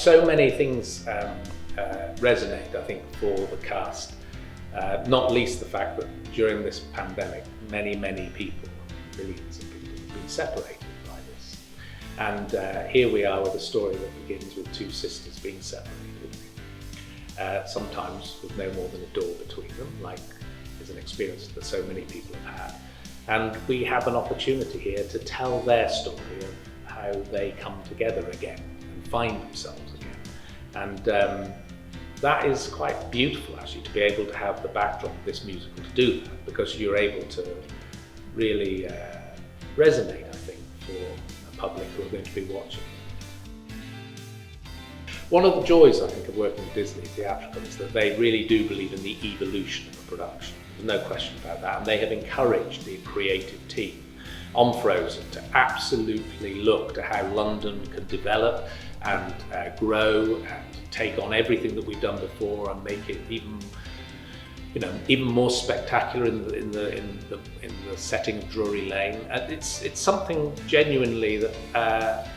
So many things resonate, I think, for the cast. Not least the fact that during this pandemic, many people, millions of people, have been separated by this. And here we are with a story that begins with two sisters being separated. Sometimes with no more than a door between them, like is an experience that so many people have had. And we have an opportunity here to tell their story of how they come together again and find themselves again. And that is quite beautiful, actually, to be able to have the backdrop of this musical to do that, because you're able to really resonate, I think, for a public who are going to be watching. One of the joys, I think, of working with Disney Theatrical is that they really do believe in the evolution of a production. There's no question about that. And they have encouraged the creative team on Frozen to absolutely look to how London can develop and grow and take on everything that we've done before and make it even more spectacular in the setting of Drury Lane. It's something genuinely that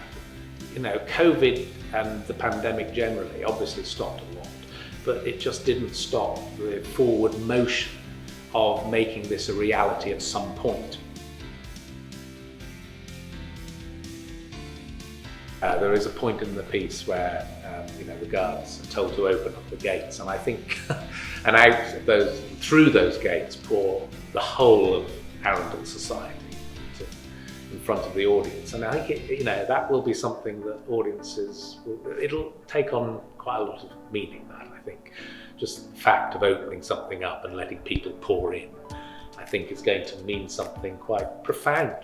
COVID and the pandemic generally obviously stopped a lot, but it just didn't stop the forward motion of making this a reality at some point. There is a point in the piece where the guards are told to open up the gates, and I think, and through those gates pour the whole of Arundel society in front of the audience. And I think that will be something that audiences it'll take on quite a lot of meaning. That I think, just the fact of opening something up and letting people pour in, I think is going to mean something quite profound.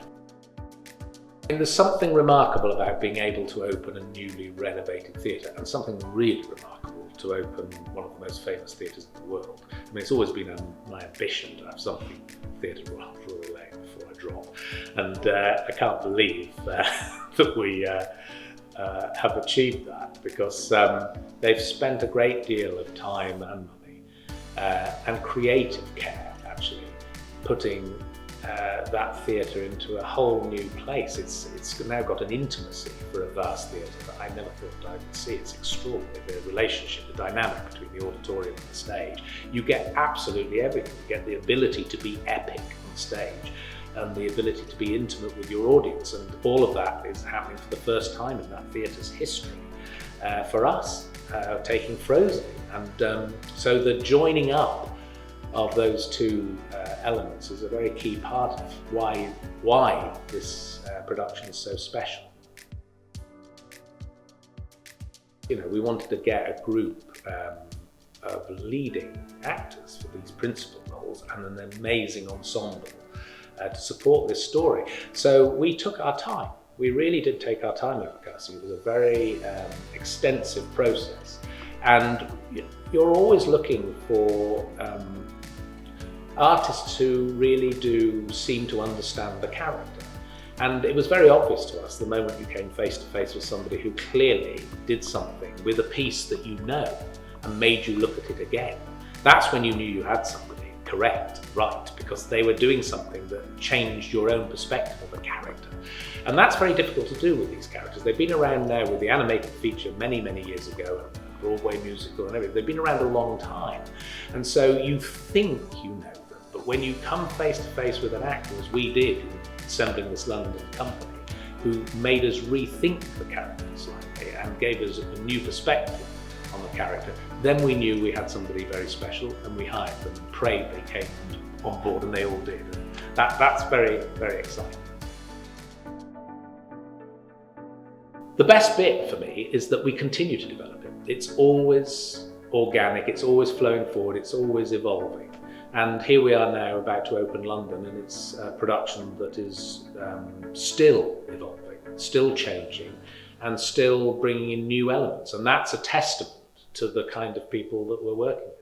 And there's something remarkable about being able to open a newly renovated theatre, and something really remarkable to open one of the most famous theatres in the world. I mean, it's always been my ambition to have something Theatre Royal Drury Lane before I drop, and I can't believe that we have achieved that, because they've spent a great deal of time and money and creative care, actually, putting that theatre into a whole new place. It's now got an intimacy for a vast theatre that I never thought I would see. It's extraordinary, the relationship, the dynamic between the auditorium and the stage. You get absolutely everything. You get the ability to be epic on stage and the ability to be intimate with your audience, and all of that is happening for the first time in that theatre's history. For us, taking Frozen, and so the joining up of those two elements is a very key part of why this production is so special. We wanted to get a group of leading actors for these principal roles and an amazing ensemble to support this story. So we took our time. We really did take our time over casting. It was a very extensive process, and you're always looking for artists who really do seem to understand the character. And it was very obvious to us the moment you came face to face with somebody who clearly did something with a piece that and made you look at it again. That's when you knew you had somebody correct, right, because they were doing something that changed your own perspective of a character. And that's very difficult to do with these characters. They've been around now with the animated feature many years ago, Broadway musical and everything. They've been around a long time. And so you think you know them, but when you come face to face with an actor, as we did in assembling this London company, who made us rethink the character slightly and gave us a new perspective on the character, then we knew we had somebody very special, and we hired them and prayed they came on board, and they all did. And that's very exciting. The best bit for me is that we continue to develop it. It's always organic, it's always flowing forward, it's always evolving. And here we are now about to open London, and it's a production that is still evolving, still changing, and still bringing in new elements. And that's a testament to the kind of people that we're working with.